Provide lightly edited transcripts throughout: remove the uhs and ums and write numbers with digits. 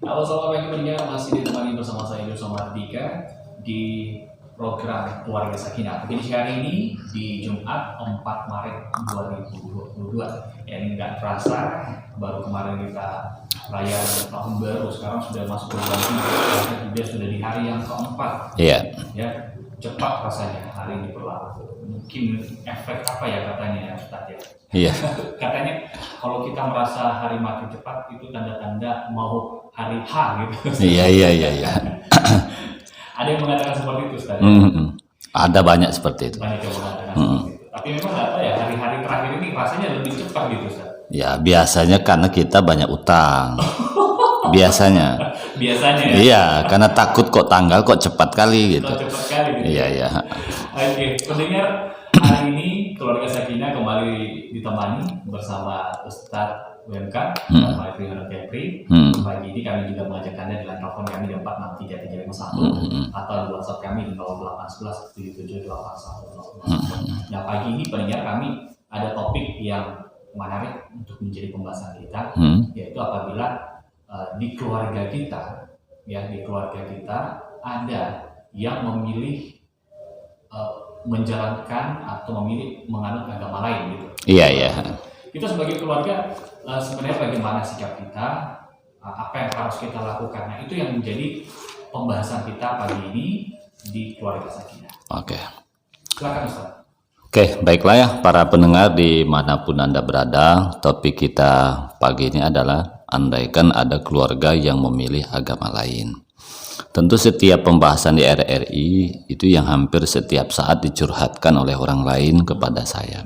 Halo, selamat pagi pendengar, masih ditemani bersama saya Yusuf Mardika di program Keluarga Sakinah. Begini hari ini di Jumat 4 Maret 2022. Ya, ini nggak terasa, baru kemarin kita perayaan tahun baru, sekarang sudah masuk ke bulan 3, juga sudah di hari yang keempat. Iya. Ya, cepat rasanya hari ini berlalu. Mungkin efek apa ya katanya ya Ustaz ya? Iya. Katanya kalau kita merasa hari makin cepat itu tanda-tanda mau hari H gitu. Iya. Ada yang mengatakan seperti itu Ustaz. Ada banyak seperti itu. Banyak yang mengatakan seperti itu. Tapi memang nggak tahu ya, hari-hari terakhir ini rasanya lebih cepat gitu Ustaz. Ya biasanya karena kita banyak utang. Biasanya. Biasanya ya. Iya, karena takut kok tanggal kok cepat kali gitu. Kok cepat kali gitu. Iya. Oke, pendengar, hari ini Keluarga Sakinah kembali ditemani bersama Ustadz UMK, Pak Rihana Febri. Pagi ini kami juga mengajak Anda di line telepon kami di 463351 atau di WhatsApp kami di 0811 777810. Nah, pagi ini pendengar kami ada topik yang menarik untuk menjadi pembahasan kita, yaitu apabila di keluarga kita, ya di keluarga kita ada yang memilih menjalankan atau memilih menganut agama lain gitu. Iya. Kita sebagai keluarga sebenarnya bagaimana sikap kita, apa yang harus kita lakukan. Nah, itu yang menjadi pembahasan kita pagi ini di Keluarga Sakinah. Oke. Silakan Ustaz. Oke, baiklah ya para pendengar dimanapun Anda berada. Topik kita pagi ini adalah andaikan ada keluarga yang memilih agama lain. Tentu setiap pembahasan di RRI itu yang hampir setiap saat dicurhatkan oleh orang lain kepada saya.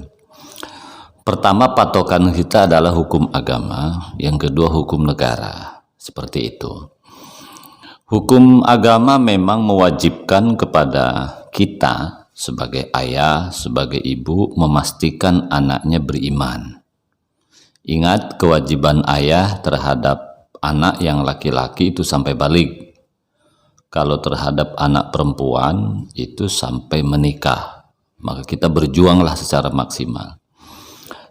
Pertama, patokan kita adalah hukum agama, yang kedua hukum negara. Seperti itu. Hukum agama memang mewajibkan kepada kita sebagai ayah, sebagai ibu memastikan anaknya beriman. Ingat, kewajiban ayah terhadap anak yang laki-laki itu sampai balik. Kalau terhadap anak perempuan itu sampai menikah, maka kita berjuanglah secara maksimal.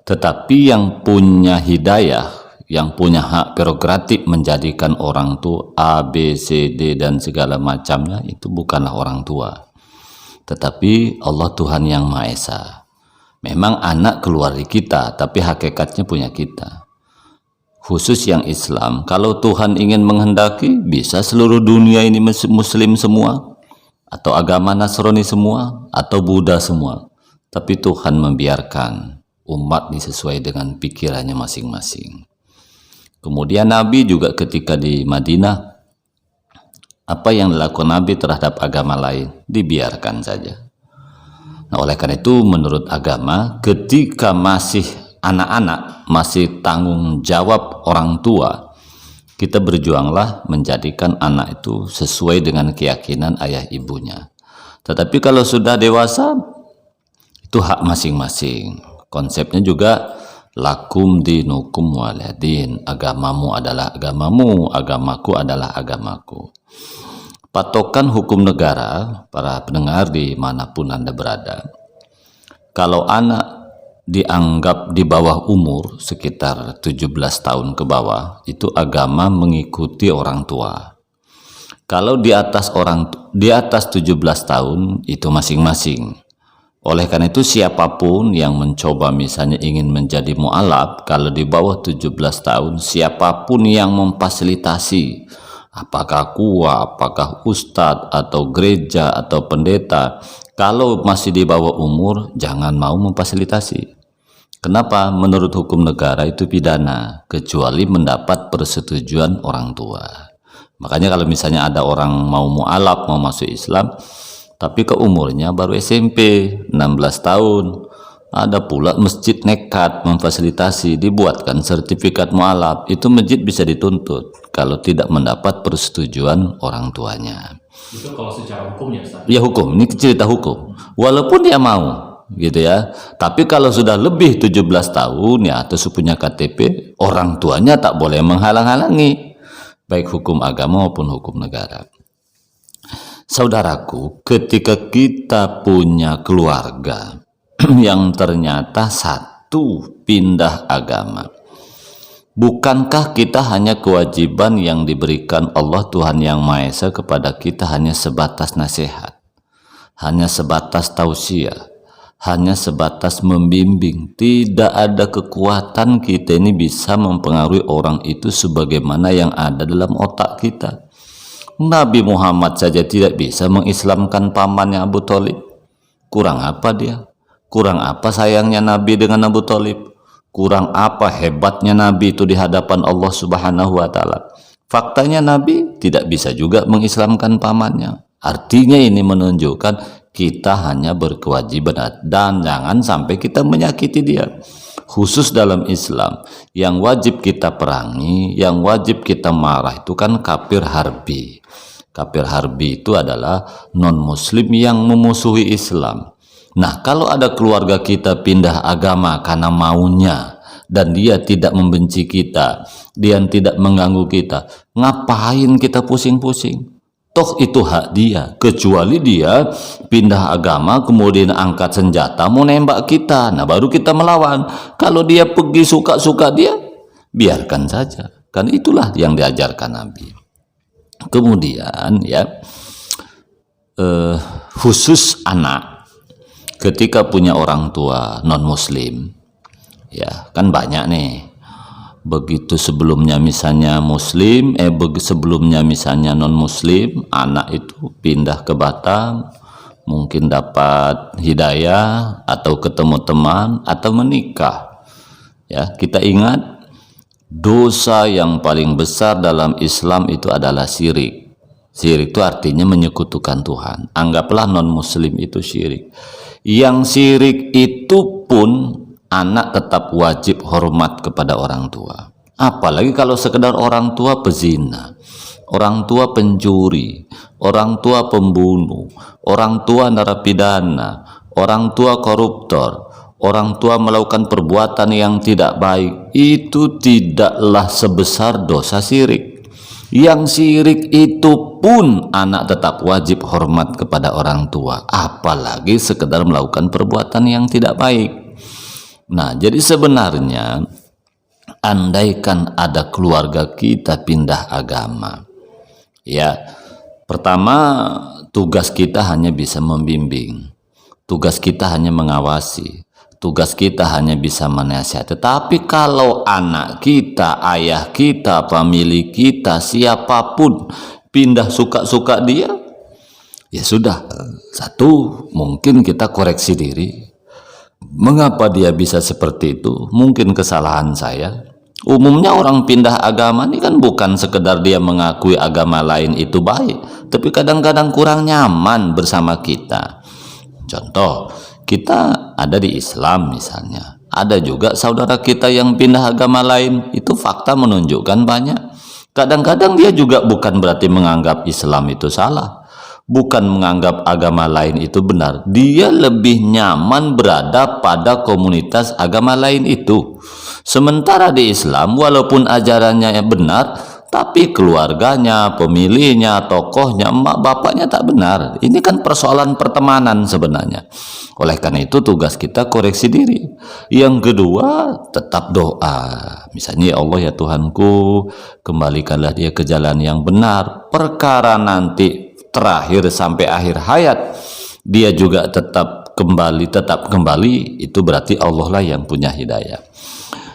Tetapi yang punya hidayah, yang punya hak prerogatif menjadikan orang tua A, B, C, D dan segala macamnya itu bukanlah orang tua, tetapi Allah Tuhan yang Maha Esa. Memang anak keluar dari kita, tapi hakikatnya punya kita. Khusus yang Islam, kalau Tuhan ingin menghendaki, bisa seluruh dunia ini muslim semua, atau agama Nasrani semua, atau Buddha semua. Tapi Tuhan membiarkan umat ini sesuai dengan pikirannya masing-masing. Kemudian Nabi juga ketika di Madinah, apa yang dilakukan Nabi terhadap agama lain, dibiarkan saja. Nah, oleh karena itu menurut agama, ketika masih anak-anak, masih tanggung jawab orang tua, kita berjuanglah menjadikan anak itu sesuai dengan keyakinan ayah ibunya. Tetapi kalau sudah dewasa, itu hak masing-masing. Konsepnya juga lakum dinukum waliyadin, agamamu adalah agamamu, agamaku adalah agamaku. Patokan hukum negara, para pendengar dimanapun Anda berada, kalau anak dianggap di bawah umur sekitar 17 tahun ke bawah, itu agama mengikuti orang tua. Kalau di atas 17 tahun itu masing-masing. Oleh karena itu siapapun yang mencoba misalnya ingin menjadi mu'alaf, kalau di bawah 17 tahun, siapapun yang memfasilitasi, apakah kuah, apakah ustadz atau gereja atau pendeta, kalau masih di bawah umur jangan mau memfasilitasi. Kenapa? Menurut hukum negara itu pidana, kecuali mendapat persetujuan orang tua. Makanya kalau misalnya ada orang mau mu'alaf, mau masuk Islam, tapi ke umurnya baru SMP, 16 tahun, ada pula masjid nekat memfasilitasi, dibuatkan sertifikat mu'alaf, itu masjid bisa dituntut kalau tidak mendapat persetujuan orang tuanya. Itu kalau secara hukumnya Ustaz? Ya hukum, ini cerita hukum. Walaupun dia mau, gitu ya. Tapi kalau sudah lebih 17 tahun ya atau punya KTP, orang tuanya tak boleh menghalang-halangi, baik hukum agama maupun hukum negara. Saudaraku, ketika kita punya keluarga yang ternyata satu pindah agama, Bukankah kita hanya kewajiban yang diberikan Allah Tuhan Yang Maha Esa kepada kita hanya sebatas nasihat, hanya sebatas tausiah, hanya sebatas membimbing. Tidak ada kekuatan kita ini bisa mempengaruhi orang itu sebagaimana yang ada dalam otak kita. Nabi Muhammad saja tidak bisa mengislamkan pamannya Abu Thalib. Kurang apa dia? Kurang apa sayangnya Nabi dengan Abu Thalib? Kurang apa hebatnya Nabi itu di hadapan Allah Subhanahu wa Ta'ala? Faktanya Nabi tidak bisa juga mengislamkan pamannya. Artinya ini menunjukkan kita hanya berkewajiban dan jangan sampai kita menyakiti dia. Khusus dalam Islam, yang wajib kita perangi, yang wajib kita marah itu kan kafir harbi. Kafir harbi itu adalah non-muslim yang memusuhi Islam. Nah, kalau ada keluarga kita pindah agama karena maunya dan dia tidak membenci kita, dia tidak mengganggu kita, ngapain kita pusing-pusing? Toh itu hak dia, kecuali dia pindah agama kemudian angkat senjata mau nembak kita, nah baru kita melawan. Kalau dia pergi suka-suka dia, biarkan saja. Kan itulah yang diajarkan Nabi. Kemudian ya, khusus anak ketika punya orang tua non muslim, ya kan banyak nih, begitu sebelumnya misalnya muslim, sebelumnya misalnya non muslim, anak itu pindah ke Batam, mungkin dapat hidayah atau ketemu teman atau menikah. Ya, kita ingat dosa yang paling besar dalam Islam itu adalah syirik. Syirik itu artinya menyekutukan Tuhan. Anggaplah non muslim itu syirik. Yang syirik itu pun anak tetap wajib hormat kepada orang tua. Apalagi kalau sekedar orang tua pezina, orang tua pencuri, orang tua pembunuh, orang tua narapidana, orang tua koruptor, orang tua melakukan perbuatan yang tidak baik, itu tidaklah sebesar dosa syirik. Yang syirik itu pun anak tetap wajib hormat kepada orang tua, apalagi sekedar melakukan perbuatan yang tidak baik. Nah, jadi sebenarnya andaikan ada keluarga kita pindah agama, ya, pertama tugas kita hanya bisa membimbing, tugas kita hanya mengawasi, tugas kita hanya bisa menasihati. Tetapi kalau anak kita, ayah kita, pemilik kita, siapapun pindah suka-suka dia, ya sudah, satu, mungkin kita koreksi diri. Mengapa dia bisa seperti itu? Mungkin kesalahan saya. Umumnya orang pindah agama ini kan bukan sekedar dia mengakui agama lain itu baik, tapi kadang-kadang kurang nyaman bersama kita. Contoh, kita ada di Islam misalnya, ada juga saudara kita yang pindah agama lain, itu fakta menunjukkan banyak. Kadang-kadang dia juga bukan berarti menganggap Islam itu salah, bukan menganggap agama lain itu benar. Dia lebih nyaman berada pada komunitas agama lain itu. Sementara di Islam, walaupun ajarannya benar, tapi keluarganya, pemilihnya, tokohnya, emak bapaknya tak benar. Ini kan persoalan pertemanan sebenarnya. Oleh karena itu tugas kita koreksi diri. Yang kedua, tetap doa. Misalnya, ya Allah ya Tuhanku, kembalikanlah dia ke jalan yang benar. Perkara nanti terakhir sampai akhir hayat dia juga tetap kembali, itu berarti Allah lah yang punya hidayah.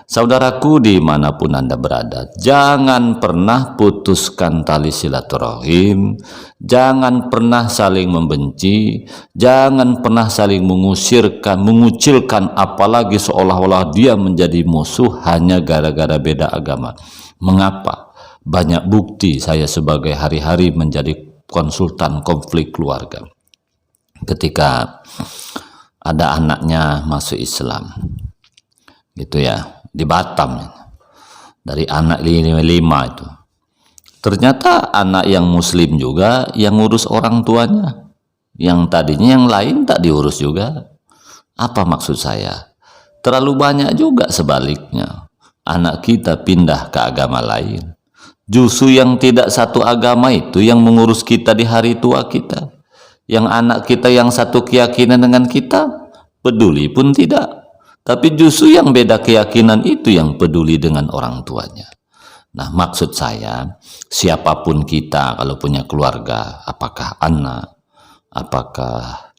Saudaraku dimanapun Anda berada, jangan pernah putuskan tali silaturahim, jangan pernah saling membenci, jangan pernah saling mengucilkan, apalagi seolah-olah dia menjadi musuh hanya gara-gara beda agama. Mengapa? Banyak bukti saya sebagai hari-hari menjadi konsultan konflik keluarga. Ketika ada anaknya masuk Islam, gitu ya, di Batam, dari anak 5 itu, ternyata anak yang muslim juga yang ngurus orang tuanya, yang tadinya yang lain tak diurus juga. Apa maksud saya? Terlalu banyak juga sebaliknya anak kita pindah ke agama lain, justru yang tidak satu agama itu yang mengurus kita di hari tua kita. Yang anak kita yang satu keyakinan dengan kita peduli pun tidak. Tapi justru yang beda keyakinan itu yang peduli dengan orang tuanya. Nah, maksud saya, siapapun kita kalau punya keluarga, apakah anak, apakah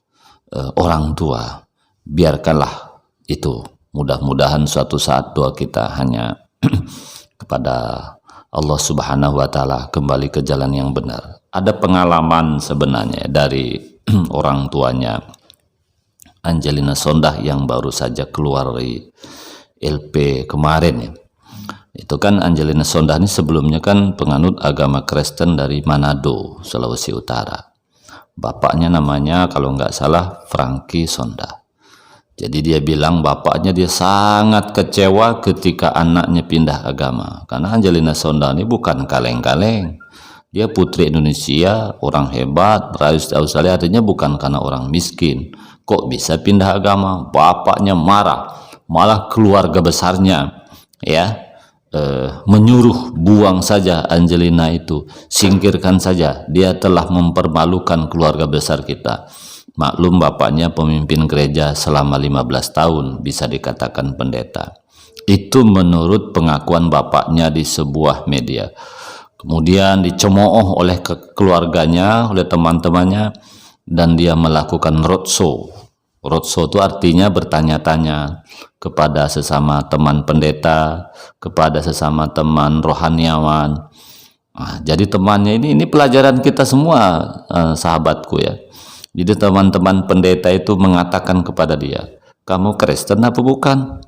orang tua, biarkanlah itu. Mudah-mudahan suatu saat doa kita hanya kepada Allah Subhanahu wa Ta'ala, kembali ke jalan yang benar. Ada pengalaman sebenarnya dari orang tuanya Angelina Sondah yang baru saja keluar dari LP kemarin ya. Itu kan Angelina Sondah ini sebelumnya kan penganut agama Kristen dari Manado, Sulawesi Utara. Bapaknya namanya kalau nggak salah Frankie Sondah. Jadi dia bilang bapaknya dia sangat kecewa ketika anaknya pindah agama. Karena Angelina Sondah ini bukan kaleng-kaleng. Dia putri Indonesia, orang hebat, rakyat Australia, artinya bukan karena orang miskin. Kok bisa pindah agama? Bapaknya marah, malah keluarga besarnya ya menyuruh buang saja Angelina itu, singkirkan saja, dia telah mempermalukan keluarga besar kita. Maklum bapaknya pemimpin gereja selama 15 tahun, bisa dikatakan pendeta. Itu menurut pengakuan bapaknya di sebuah media. Kemudian dicemooh oleh keluarganya, oleh teman-temannya, dan dia melakukan roadshow. Roadshow itu artinya bertanya-tanya kepada sesama teman pendeta, kepada sesama teman rohaniawan. Nah, jadi temannya ini pelajaran kita semua, sahabatku ya. Jadi teman-teman pendeta itu mengatakan kepada dia, kamu Kristen apa bukan?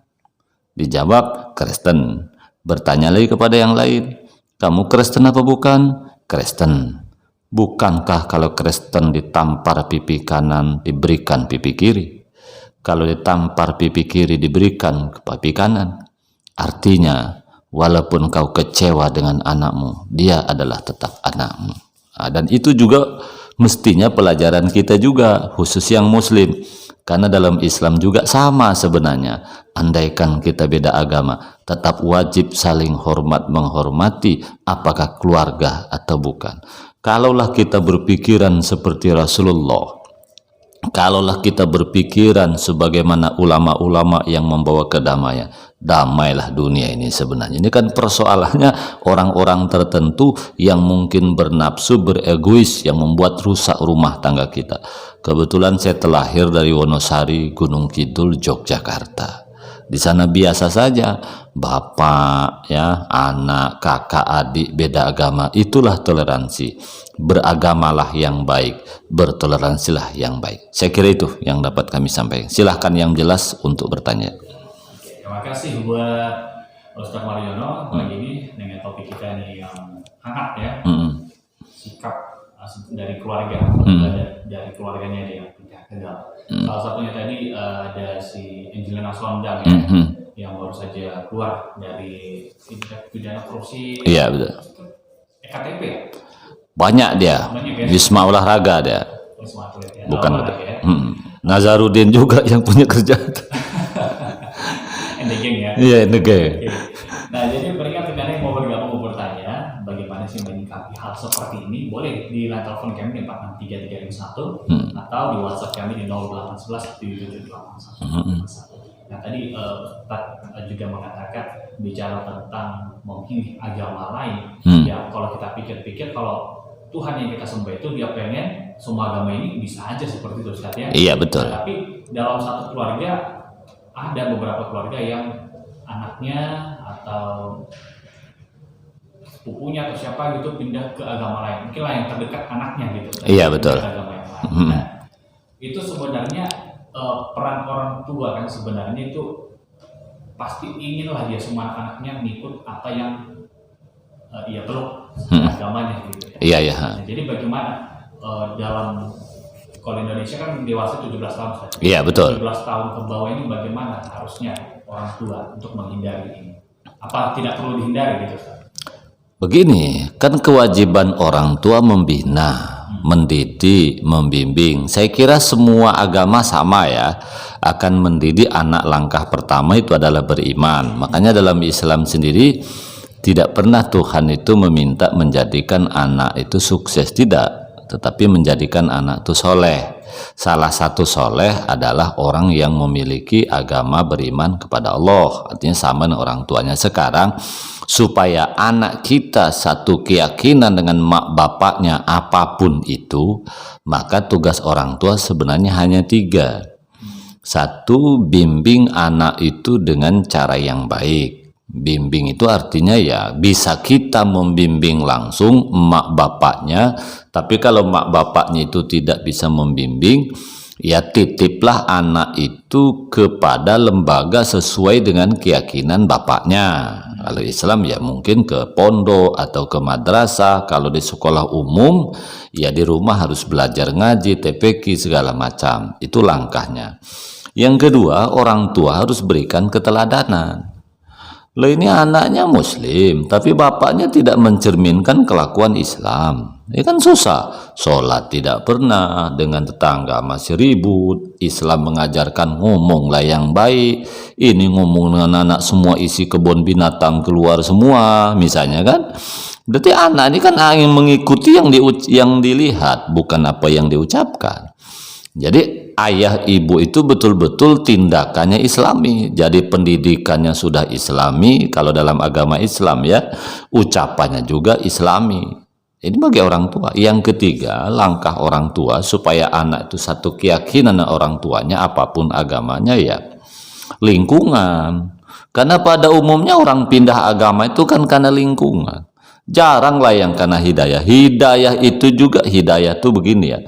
Dijawab, Kristen. Bertanya lagi kepada yang lain, kamu Kristen apa bukan? Kristen. Bukankah kalau Kristen ditampar pipi kanan diberikan pipi kiri? Kalau ditampar pipi kiri diberikan pipi kanan? Artinya, walaupun kau kecewa dengan anakmu, dia adalah tetap anakmu. Nah, dan itu juga mestinya pelajaran kita juga, khusus yang muslim. Karena dalam Islam juga sama sebenarnya. Andaikan kita beda agama, tetap wajib saling hormat menghormati apakah keluarga atau bukan. Kalaulah kita berpikiran seperti Rasulullah, kalaulah kita berpikiran sebagaimana ulama-ulama yang membawa kedamaian, damailah dunia ini sebenarnya. Ini kan persoalannya orang-orang tertentu yang mungkin bernafsu, beregois, yang membuat rusak rumah tangga kita. Kebetulan saya terlahir dari Wonosari, Gunung Kidul, Yogyakarta. Di sana biasa saja, bapak, ya, anak, kakak, adik, beda agama, itulah toleransi. Beragamalah yang baik, bertoleransilah yang baik. Saya kira itu yang dapat kami sampaikan. Silahkan yang jelas untuk bertanya. Terima kasih buat Ustaz Mariono pagi ini dengan topik kita nih yang hangat ya, sikap dari keluarga, dari keluarganya dia yang pindah ke dalam. Salah satunya tadi ada si Angelina Sondah ya, yang baru saja keluar dari tindak pidana korupsi. Iya betul. EKTP ya? Banyak dia, ya? Wisma Olahraga dia. Wisma Atlet ya. Bukan betul. Ya. Nazarudin juga yang punya kerjaan. Endegeng ya. Iya endegeng. Nah jadi mereka terkadang mau bergabung mau bertanya bagaimana sih menyikapi hal seperti ini, boleh di line telepon kami di 46331 atau di WhatsApp kami di 0811 7781. Nah tadi Ustaz juga mengatakan bicara tentang memilih agama lain. Ya kalau kita pikir-pikir, kalau Tuhan yang kita sembah itu dia pengen semua agama ini bisa aja seperti itu Ustaz ya. Iya betul. Nah, tapi dalam satu keluarga ada beberapa keluarga yang anaknya atau sepupunya atau siapa gitu pindah ke agama lain, mungkin lah yang terdekat anaknya gitu. Iya betul. Agama yang lain. Nah, itu sebenarnya peran orang tua kan sebenarnya itu pasti inginlah dia semua anaknya ngikut apa yang ia peluk agamanya gitu. Iya iya. Nah, jadi bagaimana dalam kalau Indonesia kan dewasa 17 tahun saja. Iya betul. 17 tahun ke bawah ini bagaimana harusnya orang tua untuk menghindari ini? Apa tidak perlu dihindari gitu Ustaz? Begini, kan kewajiban orang tua membina, mendidik, membimbing. Saya kira semua agama sama ya, akan mendidik anak langkah pertama itu adalah beriman. Makanya dalam Islam sendiri tidak pernah Tuhan itu meminta menjadikan anak itu sukses, tidak, tetapi menjadikan anak itu soleh. Salah satu soleh adalah orang yang memiliki agama beriman kepada Allah, artinya sama dengan orang tuanya. Sekarang supaya anak kita satu keyakinan dengan mak bapaknya apapun itu, maka tugas orang tua sebenarnya hanya 3. Satu, bimbing anak itu dengan cara yang baik. Bimbing itu artinya ya bisa kita membimbing langsung mak bapaknya, tapi kalau mak bapaknya itu tidak bisa membimbing, ya titiplah anak itu kepada lembaga sesuai dengan keyakinan bapaknya. Kalau Islam ya mungkin ke pondok atau ke madrasah. Kalau di sekolah umum ya di rumah harus belajar ngaji, TPQ segala macam. Itu langkahnya. Yang kedua, orang tua harus berikan keteladanan. Loh, ini anaknya muslim tapi bapaknya tidak mencerminkan kelakuan Islam, ya kan susah. Sholat tidak pernah, dengan tetangga masih ribut. Islam mengajarkan ngomonglah yang baik, ini ngomong dengan anak semua isi kebun binatang keluar semua misalnya kan. Berarti anak ini kan ingin mengikuti yang dilihat, bukan apa yang diucapkan. Jadi ayah ibu itu betul-betul tindakannya Islami, jadi pendidikannya sudah Islami. Kalau dalam agama Islam ya, ucapannya juga Islami. Ini bagi orang tua. Yang ketiga, langkah orang tua supaya anak itu satu keyakinan orang tuanya apapun agamanya ya lingkungan. Karena pada umumnya orang pindah agama itu kan karena lingkungan. Jarang lah yang karena hidayah. Hidayah itu juga, hidayah itu begini ya,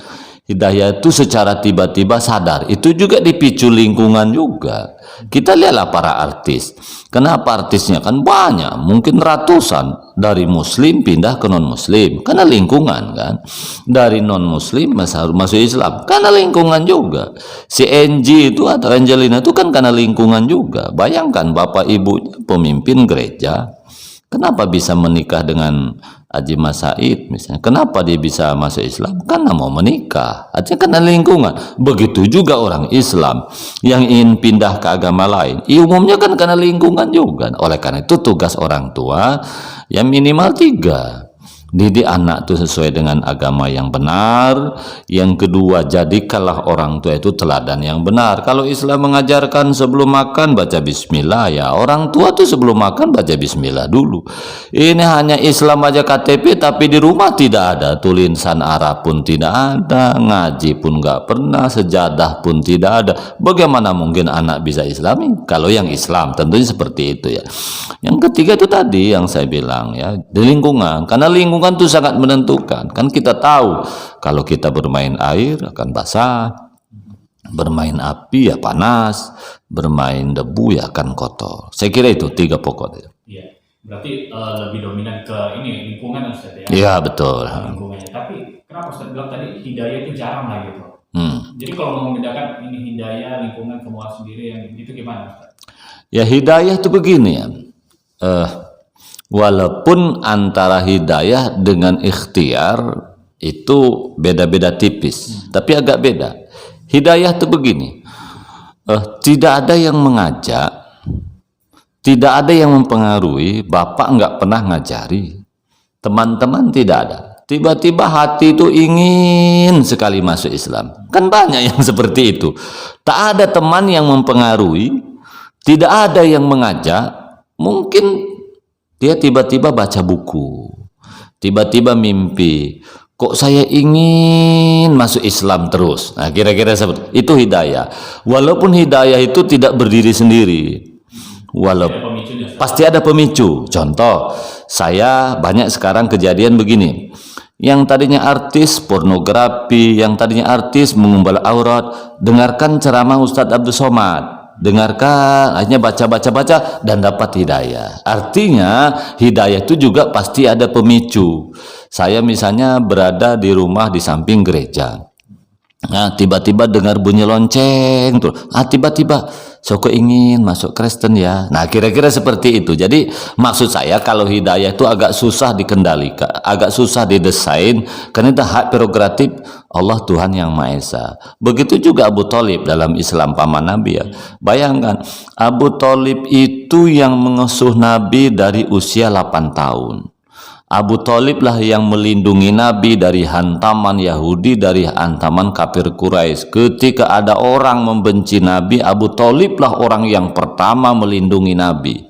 hidayah itu secara tiba-tiba sadar, itu juga dipicu lingkungan juga. Kita lihatlah para artis. Kenapa artisnya kan banyak, mungkin ratusan, dari muslim pindah ke non muslim karena lingkungan kan, dari non muslim masuk Islam karena lingkungan juga. Si Angie itu atau Angelina itu kan karena lingkungan juga. Bayangkan bapak ibunya pemimpin gereja, kenapa bisa menikah dengan Haji Mas Said misalnya? Kenapa dia bisa masuk Islam? Karena mau menikah, artinya karena lingkungan. Begitu juga orang Islam yang ingin pindah ke agama lain, umumnya kan karena lingkungan juga. Oleh karena itu tugas orang tua yang minimal 3. Didik anak itu sesuai dengan agama yang benar. Yang kedua, jadikanlah orang tua itu teladan yang benar. Kalau Islam mengajarkan sebelum makan baca bismillah, ya orang tua tuh sebelum makan baca bismillah dulu. Ini hanya Islam aja KTP, tapi di rumah tidak ada, tulisan Arab pun tidak ada, ngaji pun nggak pernah, sejadah pun tidak ada. Bagaimana mungkin anak bisa Islami? Kalau yang Islam tentunya seperti itu ya. Yang ketiga itu tadi yang saya bilang ya, di lingkungan. Karena lingkungan itu sangat menentukan. Kan kita tahu kalau kita bermain air akan basah, bermain api ya panas, bermain debu ya akan kotor. Saya kira itu 3 pokok. Iya, berarti lebih dominan ke ini lingkungan Ustaz ya? Iya betul. Lingkungannya. Tapi kenapa Ustaz bilang tadi hidayah itu jarang lah gitu? Jadi kalau mau membedakan ini hidayah, lingkungan, semua sendiri yang itu gimana Ustaz? Ya hidayah itu begini ya. Walaupun antara hidayah dengan ikhtiar itu beda-beda tipis, tapi agak beda. Hidayah itu begini, tidak ada yang mengajak, tidak ada yang mempengaruhi, bapak nggak pernah ngajari, teman-teman tidak ada. Tiba-tiba hati itu ingin sekali masuk Islam. Kan banyak yang seperti itu. Tak ada teman yang mempengaruhi, tidak ada yang mengajak, mungkin dia tiba-tiba baca buku, tiba-tiba mimpi, kok saya ingin masuk Islam terus. Nah kira-kira seperti itu hidayah. Walaupun hidayah itu tidak berdiri sendiri, walaupun pasti ada pemicu. Contoh, saya banyak sekarang kejadian begini, yang tadinya artis pornografi, yang tadinya artis mengumpal aurat, dengarkan ceramah Ustadz Abdul Somad, dengarkan, akhirnya baca dan dapat hidayah. Artinya hidayah itu juga pasti ada pemicu. Saya misalnya berada di rumah di samping gereja, nah tiba-tiba dengar bunyi lonceng tuh, tiba-tiba saya ingin masuk Kristen ya. Nah kira-kira seperti itu. Jadi maksud saya kalau hidayah itu agak susah dikendalikan, agak susah didesain, karena itu hak prerogatif Allah Tuhan yang Maha Esa. Begitu juga Abu Thalib dalam Islam, paman Nabi ya. Bayangkan Abu Thalib itu yang mengasuh Nabi dari usia 8 tahun. Abu Thalib lah yang melindungi Nabi dari hantaman Yahudi, dari hantaman kafir Quraisy. Ketika ada orang membenci Nabi, Abu Thalib lah orang yang pertama melindungi Nabi.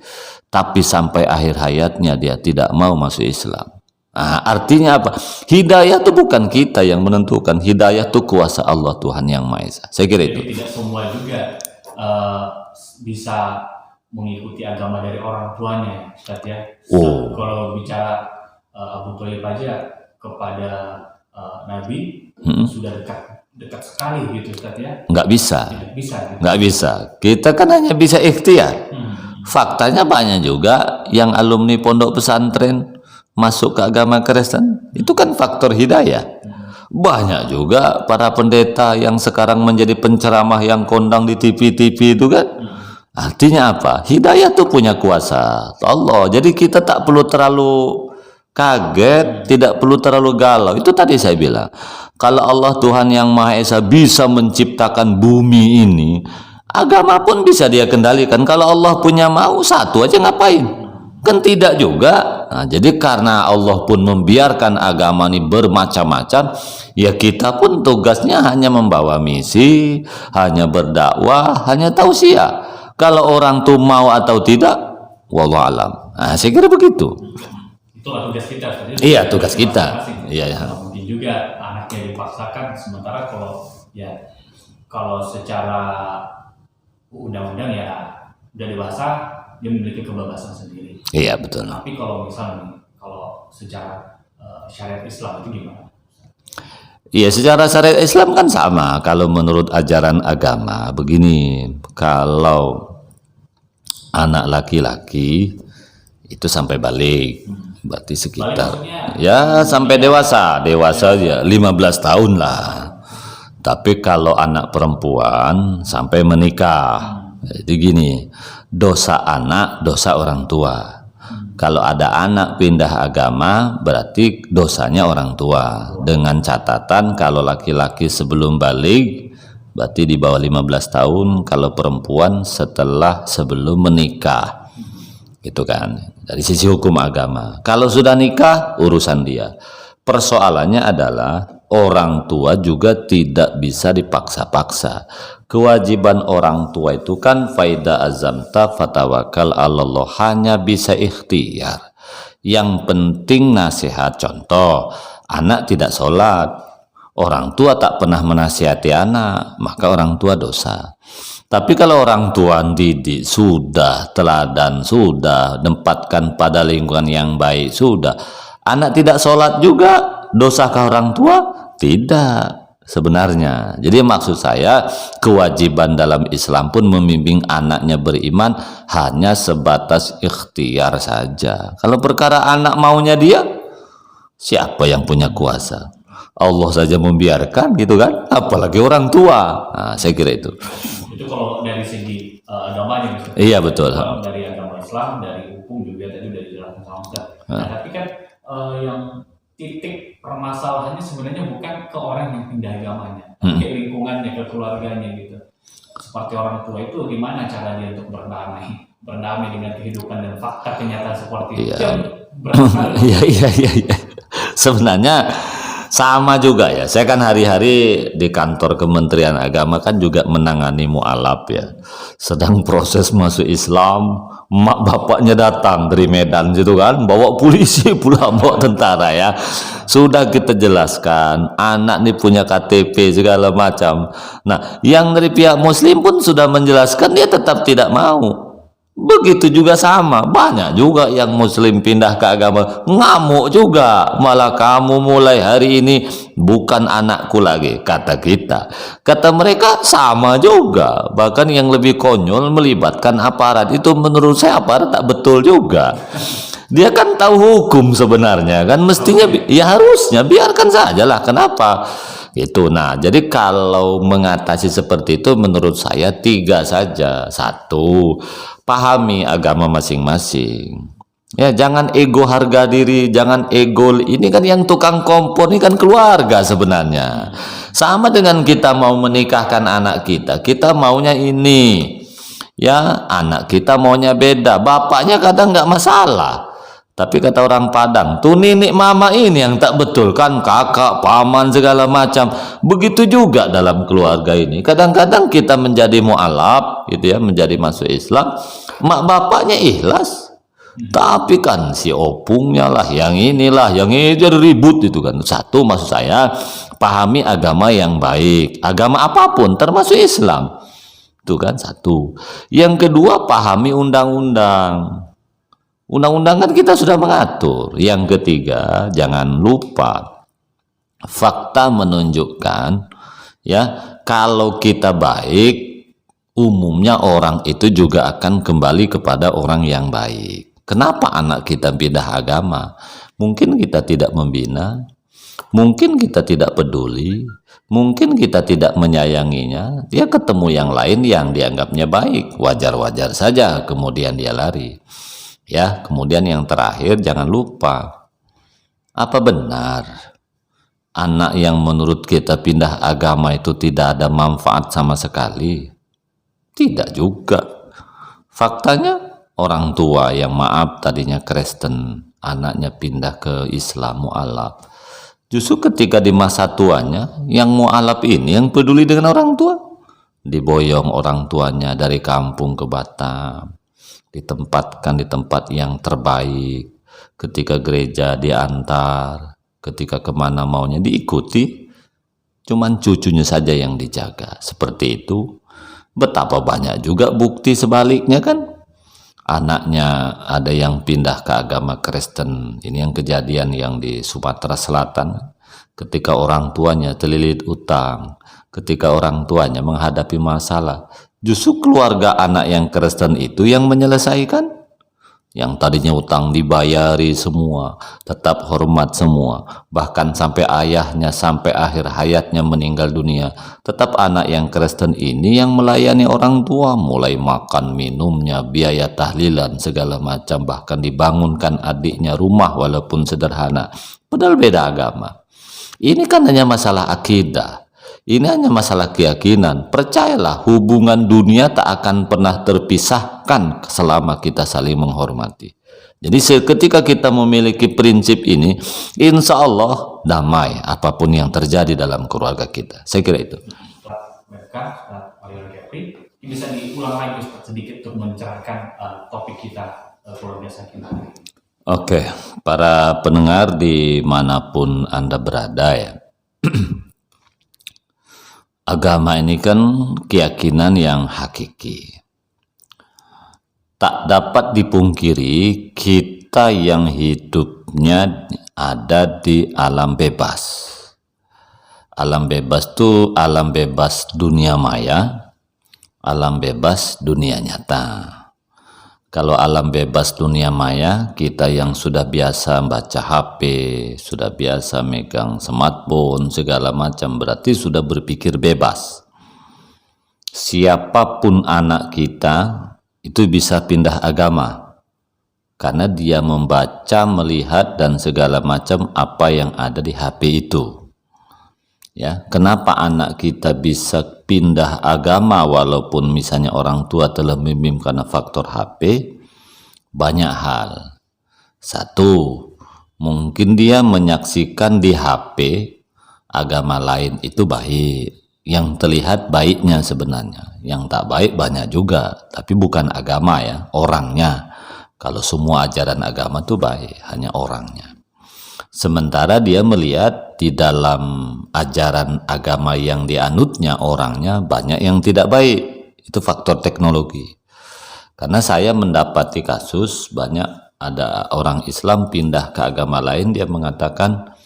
Tapi sampai akhir hayatnya dia tidak mau masuk Islam. Nah, artinya apa? Hidayah itu bukan kita yang menentukan. Hidayah itu kuasa Allah, Tuhan Yang Maha Esa. Saya kira itu. Jadi tidak semua juga bisa mengikuti agama dari orang tuanya, Ustaz ya. Oh. Kalau bicara Abu Thalib aja kepada Nabi sudah dekat sekali gitu, Ustaz ya. Nggak bisa. Tidak bisa. Gitu. Nggak bisa. Kita kan hanya bisa ikhtiar. Faktanya banyak juga yang alumni pondok pesantren masuk ke agama Kristen. Itu kan faktor hidayah. Banyak juga para pendeta yang sekarang menjadi penceramah yang kondang di TV-TV itu kan. Artinya apa? Hidayah itu punya kuasa Allah. Jadi kita tak perlu terlalu kaget, tidak perlu terlalu galau. Itu tadi saya bilang, kalau Allah Tuhan Yang Maha Esa bisa menciptakan bumi ini, agama pun bisa dia kendalikan. Kalau Allah punya mau, satu aja ngapain? Kan tidak juga. Nah, jadi karena Allah pun membiarkan agama ini bermacam-macam, ya kita pun tugasnya hanya membawa misi, hanya berdakwah, hanya tausiah. Kalau orang tuh mau atau tidak, wallahu alam. Nah, saya kira begitu. Itulah tugas kita. Iya, tugas kita. Iya, ya. Mungkin juga anaknya dipaksakan, sementara kalau secara undang-undang ya udah dewasa, dia memiliki kebebasan sendiri. Iya, betul. Tapi kalau misalnya kalau secara syariat Islam itu gimana? Iya, secara syariat Islam kan sama. Kalau menurut ajaran agama begini, kalau anak laki-laki itu sampai balik, berarti sekitar ya sampai dewasa aja 15 tahun lah. Tapi kalau anak perempuan sampai menikah. Jadi gini, dosa anak, dosa orang tua. Kalau ada anak pindah agama, berarti dosanya orang tua. Dengan catatan kalau laki-laki sebelum balik, berarti di bawah 15 tahun. Kalau perempuan sebelum menikah. Gitu kan, dari sisi hukum agama. Kalau sudah nikah, urusan dia. Persoalannya adalah orang tua juga tidak bisa dipaksa-paksa. Kewajiban orang tua itu kan faida azamta fatawakal Allah, hanya bisa ikhtiar. Yang penting nasihat. Contoh, anak tidak sholat, orang tua tak pernah menasihati anak, maka orang tua dosa. Tapi kalau orang tua didik, sudah teladan, sudah tempatkan pada lingkungan yang baik, sudah. Anak tidak sholat juga, dosakah orang tua? Tidak sebenarnya. Jadi maksud saya, kewajiban dalam Islam pun membimbing anaknya beriman hanya sebatas ikhtiar saja. Kalau perkara anak maunya dia, siapa yang punya kuasa? Allah saja membiarkan gitu kan, apalagi orang tua. Nah, saya kira itu. Itu kalau dari segi agamanya misalnya. Iya, betul. Kalau dari agama Islam, dari hukum juga tadi udah dijelaskan sama Ustaz. Nah, tapi kan yang titik permasalahannya sebenarnya bukan ke orang yang pindah agamanya, tapi ke lingkungannya, ke keluarganya gitu. Seperti orang tua itu gimana cara dia untuk berdamai dengan kehidupan dan fakta kenyataan seperti itu. Iya. Sebenarnya sama juga ya. Saya kan hari-hari di kantor Kementerian Agama kan juga menangani mu'alaf ya. Sedang proses masuk Islam, mak bapaknya datang dari Medan gitu kan, bawa polisi pula, bawa tentara ya. Sudah kita jelaskan, anak ini punya KTP segala macam. Nah, yang dari pihak Muslim pun sudah menjelaskan, dia tetap tidak mau. Begitu juga sama, banyak juga yang Muslim pindah ke agama, ngamuk juga. Malah kamu mulai hari ini bukan anakku lagi, kata kita. Kata mereka sama juga. Bahkan yang lebih konyol melibatkan aparat. Itu menurut saya aparat tak betul juga. Dia kan tahu hukum sebenarnya kan, mestinya ya harusnya biarkan sajalah. Kenapa? Itu. Nah, jadi kalau mengatasi seperti itu menurut saya 3 saja. 1, pahami agama masing-masing. Ya, jangan ego harga diri, jangan ego. Ini kan yang tukang kompor ini kan keluarga sebenarnya. Sama dengan kita mau menikahkan anak kita maunya ini. Ya, anak kita maunya beda. Bapaknya kadang nggak masalah. Tapi kata orang Padang, tuh nenek mama ini yang tak betul kan, kakak, paman segala macam. Begitu juga dalam keluarga ini. Kadang-kadang kita menjadi mu'alaf, gitu ya, menjadi masuk Islam, mak bapaknya ikhlas. Tapi kan si opungnya lah, yang inilah, yang ini jadi ribut itu kan. Satu, maksud saya, pahami agama yang baik, agama apapun termasuk Islam. Itu kan satu. Yang kedua, pahami undang-undang. Undang-undang kan kita sudah mengatur. Yang ketiga, jangan lupa fakta menunjukkan ya, kalau kita baik, umumnya orang itu juga akan kembali kepada orang yang baik. Kenapa anak kita pindah agama? Mungkin kita tidak membina, mungkin kita tidak peduli, mungkin kita tidak menyayanginya. Dia ketemu yang lain yang dianggapnya baik, wajar-wajar saja, kemudian dia lari. Ya, kemudian yang terakhir, jangan lupa, apa benar anak yang menurut kita pindah agama itu tidak ada manfaat sama sekali? Tidak juga. Faktanya orang tua yang maaf tadinya Kristen, anaknya pindah ke Islam, mu'alaf. Justru ketika di masa tuanya, yang mu'alaf ini yang peduli dengan orang tua, diboyong orang tuanya dari kampung ke Batam, ditempatkan di tempat yang terbaik, ketika gereja diantar, ketika kemana maunya diikuti, cuman cucunya saja yang dijaga. Seperti itu. Betapa banyak juga bukti sebaliknya kan, anaknya ada yang pindah ke agama Kristen. Ini yang kejadian yang di Sumatera Selatan, ketika orang tuanya terlilit utang, ketika orang tuanya menghadapi masalah, justru keluarga anak yang Kristen itu yang menyelesaikan. Yang tadinya utang dibayari semua, tetap hormat semua, bahkan sampai ayahnya sampai akhir hayatnya meninggal dunia, tetap anak yang Kristen ini yang melayani orang tua, mulai makan minumnya, biaya tahlilan segala macam, bahkan dibangunkan adiknya rumah walaupun sederhana, padahal beda agama. Ini kan hanya masalah akidah. Ini hanya masalah keyakinan. Percayalah, hubungan dunia tak akan pernah terpisahkan selama kita saling menghormati. Jadi ketika kita memiliki prinsip ini, insya Allah damai apapun yang terjadi dalam keluarga kita. Saya kira itu. Bisa diulang lagi Ustaz, sedikit untuk mencerahkan topik kita keluarga sakinah. Oke, para pendengar dimanapun Anda berada ya. Agama ini kan keyakinan yang hakiki. Tak dapat dipungkiri kita yang hidupnya ada di alam bebas. Alam bebas itu alam bebas dunia maya, alam bebas dunia nyata. Kalau alam bebas dunia maya, kita yang sudah biasa baca HP, sudah biasa megang smartphone, segala macam, berarti sudah berpikir bebas. Siapapun anak kita, itu bisa pindah agama. Karena dia membaca, melihat, dan segala macam apa yang ada di HP itu. Ya, kenapa anak kita bisa pindah agama walaupun misalnya orang tua telah membimbing karena faktor HP? Banyak hal. Satu, mungkin dia menyaksikan di HP agama lain itu baik, yang terlihat baiknya sebenarnya. Yang tak baik banyak juga, tapi bukan agama ya, orangnya. Kalau semua ajaran agama itu baik, hanya orangnya. Sementara dia melihat di dalam ajaran agama yang dianutnya orangnya banyak yang tidak baik. Itu faktor teknologi. Karena saya mendapati kasus banyak ada orang Islam pindah ke agama lain, dia mengatakan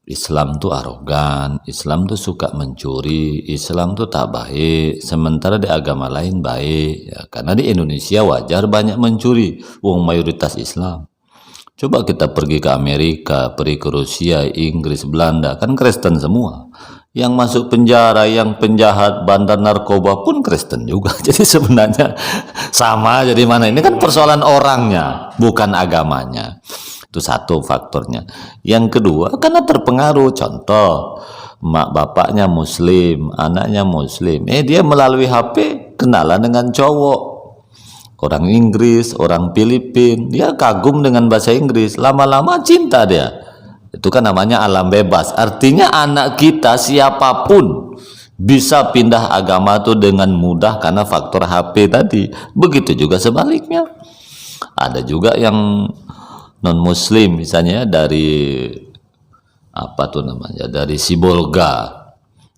Islam tuh arogan, Islam tuh suka mencuri, Islam tuh tak baik, sementara di agama lain baik. Ya, karena di Indonesia wajar banyak mencuri, wong mayoritas Islam. Coba kita pergi ke Amerika, pergi ke Rusia, Inggris, Belanda, kan Kristen semua. Yang masuk penjara, yang penjahat, bandar narkoba pun Kristen juga. Jadi sebenarnya sama, jadi mana? Ini kan persoalan orangnya, bukan agamanya. Itu satu faktornya. Yang kedua, karena terpengaruh. Contoh, mak bapaknya Muslim, anaknya Muslim. Dia melalui HP kenalan dengan cowok. orang Inggris, orang Filipina, dia kagum dengan bahasa Inggris, lama-lama cinta dia. Itu kan namanya alam bebas. Artinya anak kita siapapun bisa pindah agama tuh dengan mudah karena faktor HP tadi. Begitu juga sebaliknya. Ada juga yang non muslim misalnya dari apa tuh namanya, dari Sibolga,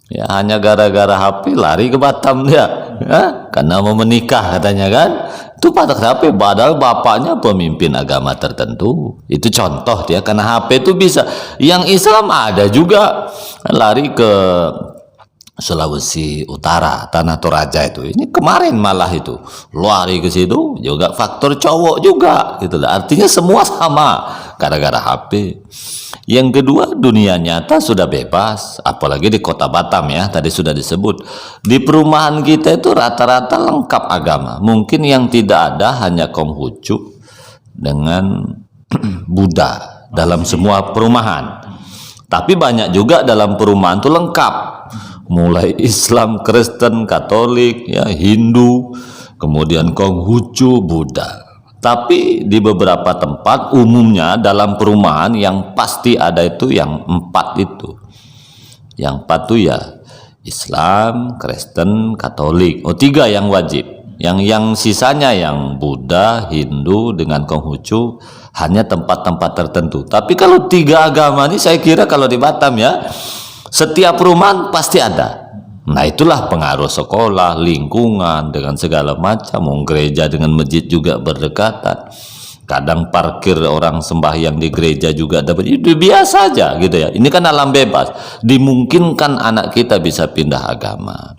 ya hanya gara-gara HP lari ke Batam dia, ya, karena mau menikah katanya kan. Itu pada HP, padahal bapaknya pemimpin agama tertentu. Itu contoh dia, karena HP itu bisa. Yang Islam ada juga lari ke Sulawesi Utara, Tanah Toraja itu. Ini kemarin malah itu lari ke situ juga faktor cowok juga gitu. Artinya semua sama gara-gara HP. Yang kedua, dunia nyata sudah bebas, apalagi di kota Batam ya, tadi sudah disebut. Di perumahan kita itu rata-rata lengkap agama. Mungkin yang tidak ada hanya Konghucu dengan Buddha dalam semua perumahan. Tapi banyak juga dalam perumahan itu lengkap. Mulai Islam, Kristen, Katolik, ya, Hindu, kemudian Konghucu, Buddha. Tapi di beberapa tempat umumnya dalam perumahan yang pasti ada itu yang 4 itu. Yang 4 itu ya Islam, Kristen, Katolik. Oh, 3 yang wajib. Yang sisanya yang Buddha, Hindu dengan Konghucu hanya tempat-tempat tertentu. Tapi kalau 3 agama ini saya kira kalau di Batam ya, setiap perumahan pasti ada. Nah, itulah pengaruh sekolah, lingkungan dengan segala macam. Gereja dengan masjid juga berdekatan. Kadang parkir orang sembahyang di gereja juga dapat. Itu biasa aja gitu ya. Ini kan alam bebas. Dimungkinkan anak kita bisa pindah agama.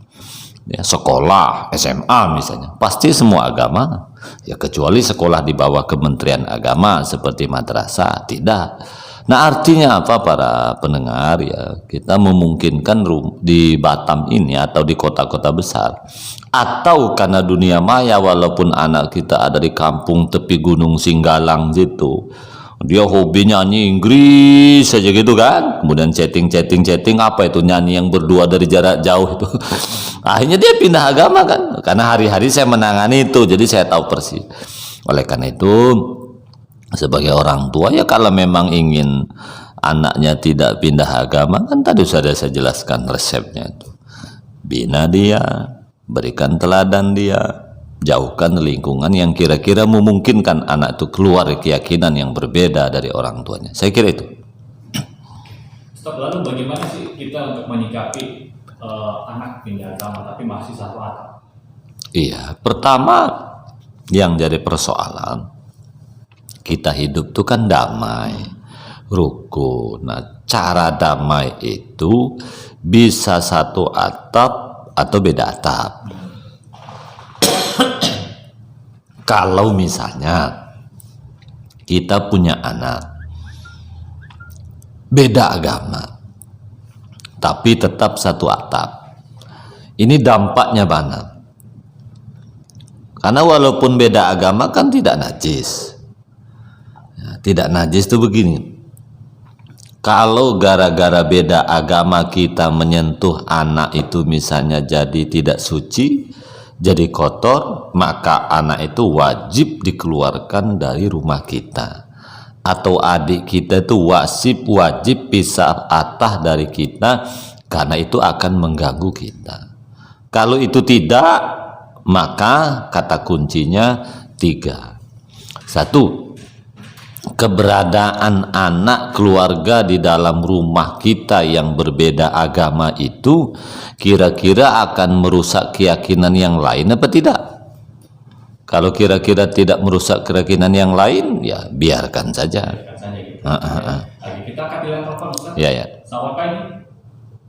Ya, sekolah, SMA misalnya, pasti semua agama. Ya, kecuali sekolah di bawah Kementerian Agama seperti madrasah, tidak. Nah, artinya apa para pendengar ya, kita memungkinkan di Batam ini atau di kota-kota besar, atau karena dunia maya walaupun anak kita ada di kampung tepi Gunung Singgalang gitu, dia hobi nyanyi Inggris saja gitu kan, kemudian chatting apa itu, nyanyi yang berdua dari jarak jauh itu. Akhirnya dia pindah agama kan, karena hari-hari saya menangani itu, jadi saya tahu persis. Oleh karena itu, sebagai orang tua ya, kalau memang ingin anaknya tidak pindah agama, kan tadi sudah saya jelaskan resepnya itu. Bina dia, berikan teladan dia, jauhkan lingkungan yang kira-kira memungkinkan anak itu keluar keyakinan yang berbeda dari orang tuanya. Saya kira itu. Stop, lalu bagaimana sih kita untuk menyikapi anak pindah agama tapi masih satu atap? Iya, pertama yang jadi persoalan, kita hidup itu kan damai, rukun. Nah, cara damai itu bisa satu atap atau beda atap. Kalau misalnya kita punya anak beda agama, tapi tetap satu atap, ini dampaknya mana? Karena walaupun beda agama kan tidak najis. Tidak najis itu begini, kalau gara-gara beda agama kita menyentuh anak itu misalnya jadi tidak suci, jadi kotor, maka anak itu wajib dikeluarkan dari rumah kita. Atau adik kita itu wajib pisah atah dari kita, karena itu akan mengganggu kita. Kalau itu tidak, maka kata kuncinya 3. 1, keberadaan anak keluarga di dalam rumah kita yang berbeda agama itu kira-kira akan merusak keyakinan yang lain apa tidak? Kalau kira-kira tidak merusak keyakinan yang lain, ya biarkan saja. Biarkan saja gitu. Kita akan bilang telepon, Ustaz. Ya, ya. Selamat pagi.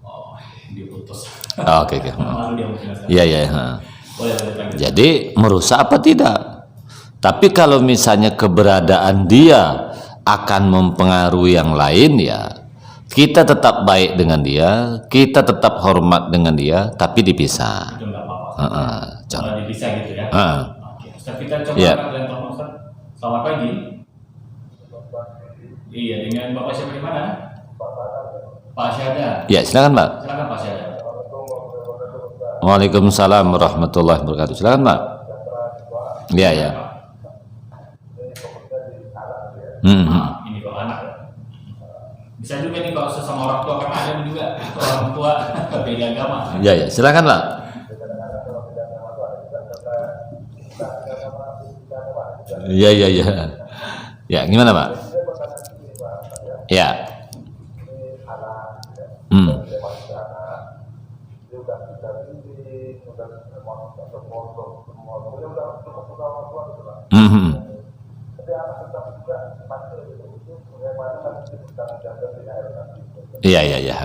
Oh, dia putus. Oke. Lalu dia menjelaskan. Ya. Boleh lanjut. Jadi merusak apa tidak? Tapi kalau misalnya keberadaan dia akan mempengaruhi yang lain, ya kita tetap baik dengan dia, kita tetap hormat dengan dia, tapi dipisah. Itu nggak apa-apa. Kalau dipisah gitu ya. Oke, Ustaz, kita coba kalian telepon, Ustaz. Selamat pagi. Iya, dengan Bapak siapa di mana? Pak Syahda. Ya, silakan Pak. Silakan Pak Syahda. Waalaikumsalam warahmatullahi wabarakatuh. Silakan Pak. Iya, ya. Ini kalau anak bisa juga nih kalau sesama orang tua, karena ada juga orang tua beda agama. Iya, ya. Silakan, Pak. Iya, iya, iya. Ya, gimana, Pak? Ya. Iya, iya, iya.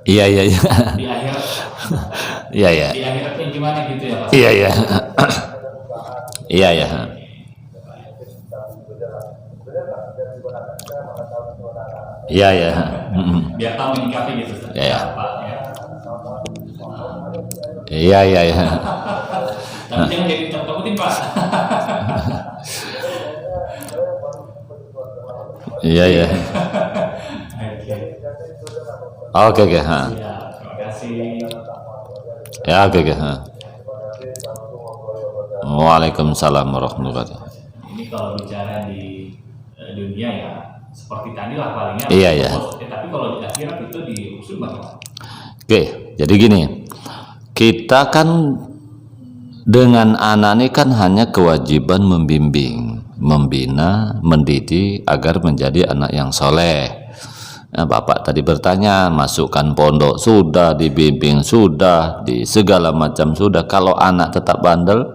Iya, iya, iya. Di akhirat, Iya, iya. di akhiratnya gimana gitu ya Pak? Iya, iya. Iya, iya. Iya, iya. Biar tahu menyikapi gitu. Iya, iya. Pak, ya. Iya, iya, iya. Tapi jangan jadi takut-takutin Pak. Iya, iya. Oke. Oke, oke. Ha. Ya, terima kasih. Ya, oke, oke. Ha. Waalaikumsalam warahmatullahi wabarakatuh. Ini kalau bicara di dunia ya seperti tadi lah palingnya. Iya, iya. Tapi kalau di akhirat itu diusul bagaimana? Oke, jadi gini. Kita kan dengan anak ini kan hanya kewajiban membimbing, membina, mendidik agar menjadi anak yang soleh. Nah, Bapak tadi bertanya, masukkan pondok sudah, dibimbing sudah, di segala macam sudah. Kalau anak tetap bandel,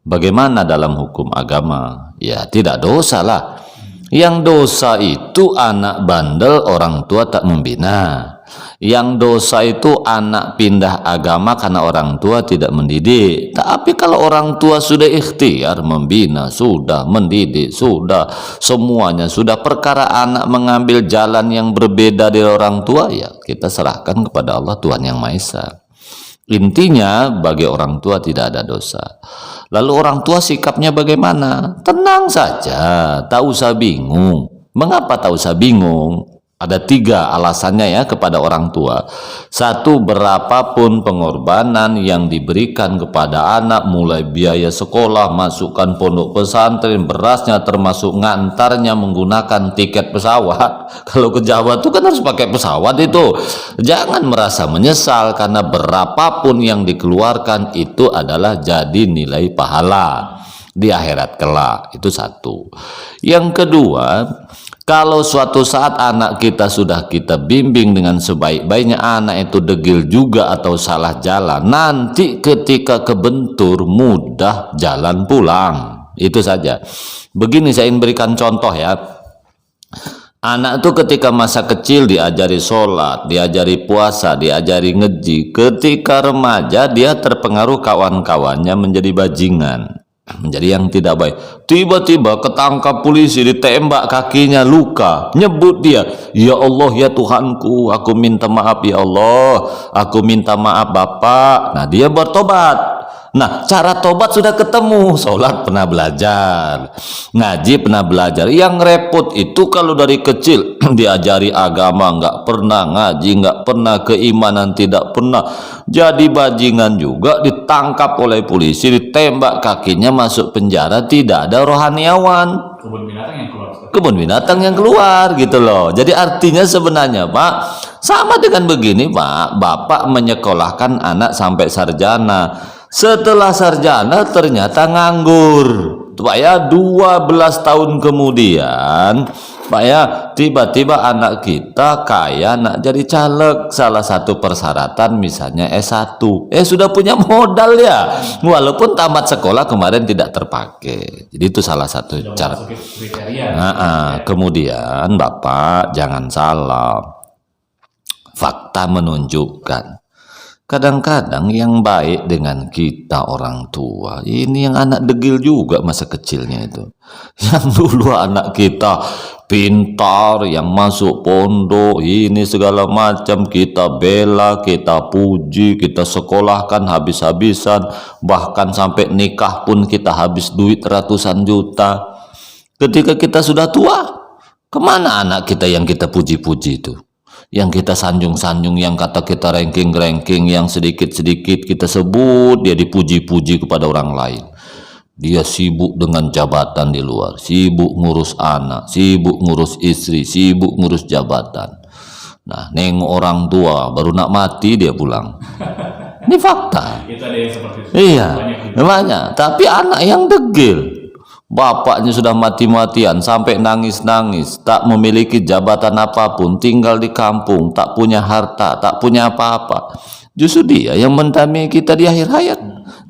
bagaimana dalam hukum agama? Ya tidak dosa lah. Yang dosa itu anak bandel, orang tua tak membina. Yang dosa itu anak pindah agama karena orang tua tidak mendidik. Tapi kalau orang tua sudah ikhtiar membina, sudah mendidik, sudah semuanya, sudah perkara anak mengambil jalan yang berbeda dari orang tua, ya kita serahkan kepada Allah Tuhan Yang Maha Esa. Intinya bagi orang tua tidak ada dosa. Lalu orang tua sikapnya bagaimana? Tenang saja, tak usah bingung. Mengapa tak usah bingung? Ada 3 alasannya ya kepada orang tua. 1, berapapun pengorbanan yang diberikan kepada anak, mulai biaya sekolah, masukkan pondok pesantren, berasnya termasuk ngantarnya menggunakan tiket pesawat. Kalau ke Jawa itu kan harus pakai pesawat itu. Jangan merasa menyesal karena berapapun yang dikeluarkan itu adalah jadi nilai pahala di akhirat kelak. Itu 1. Yang kedua, kalau suatu saat anak kita sudah kita bimbing dengan sebaik-baiknya, anak itu degil juga atau salah jalan, nanti ketika kebentur mudah jalan pulang. Itu saja. Begini saya ingin berikan contoh ya. Anak itu ketika masa kecil diajari sholat, diajari puasa, diajari ngeji. Ketika remaja dia terpengaruh kawan-kawannya menjadi bajingan, menjadi yang tidak baik. Tiba-tiba ketangkap polisi, ditembak kakinya, luka. Nyebut dia, ya Allah ya Tuhanku, aku minta maaf ya Allah, aku minta maaf Bapak. Nah dia bertobat. Nah cara tobat sudah ketemu, sholat pernah belajar, ngaji pernah belajar. Yang repot itu kalau dari kecil diajari agama nggak pernah, ngaji nggak pernah, keimanan tidak pernah, jadi bajingan juga, ditangkap oleh polisi, ditembak kakinya, masuk penjara, tidak ada rohaniawan. Kebun binatang yang keluar. Kebun binatang yang keluar gitu loh. Jadi artinya sebenarnya Pak, sama dengan begini Pak, Bapak menyekolahkan anak sampai sarjana. Setelah sarjana ternyata nganggur Pak ya, 12 tahun kemudian Pak ya, tiba-tiba anak kita kaya, nak jadi caleg. Salah satu persyaratan misalnya S1, sudah punya modal ya, walaupun tamat sekolah kemarin tidak terpakai. Jadi itu salah satu Sudah cara. kriteria. Kemudian Bapak jangan salah, fakta menunjukkan kadang-kadang yang baik dengan kita orang tua ini yang anak degil juga masa kecilnya itu. Yang dulu anak kita pintar, yang masuk pondok, ini segala macam, kita bela, kita puji, kita sekolahkan habis-habisan, bahkan sampai nikah pun kita habis duit ratusan juta. Ketika kita sudah tua, kemana anak kita yang kita puji-puji itu? yang kita sanjung-sanjung, yang kata kita ranking-ranking, yang sedikit-sedikit kita sebut, dia dipuji-puji kepada orang lain. Dia sibuk dengan jabatan di luar, sibuk ngurus anak, sibuk ngurus istri, sibuk ngurus jabatan. Nah, nengok orang tua, baru nak mati dia pulang. Ini fakta. Itu ada yang seperti itu. Iya, Banyak juga. banyak. Tapi anak yang degil, bapaknya sudah mati-matian sampai nangis-nangis, tak memiliki jabatan apapun, tinggal di kampung, tak punya harta, tak punya apa-apa. Justru dia yang mendampingi kita di akhir hayat.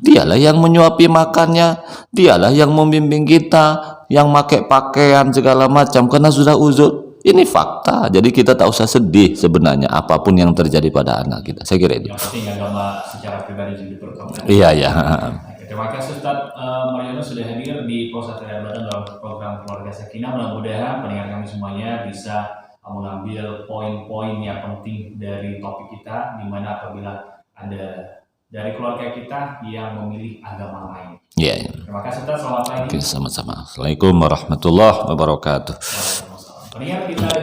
Dialah yang menyuapi makannya, dialah yang membimbing kita, yang pakai pakaian segala macam karena sudah uzur. Ini fakta. Jadi kita tak usah sedih sebenarnya apapun yang terjadi pada anak kita. Saya kira itu. Yang penting agama secara pribadi juga berkembang. Iya, iya. Oke, terima kasih Ustaz Mariono sudah hadir di Pusat Kedaruratan dalam program Keluarga Sakinah. Mudah-mudahan pendengar kami semuanya bisa mengambil poin-poin yang penting dari topik kita, di mana apabila ada dari keluarga kita yang memilih agama lain. Iya, iya. Terima kasih Ustaz, selamat pagi. Oke, sama-sama. Assalamualaikum warahmatullahi wabarakatuh. Waalaikumsalam. Pendengar kita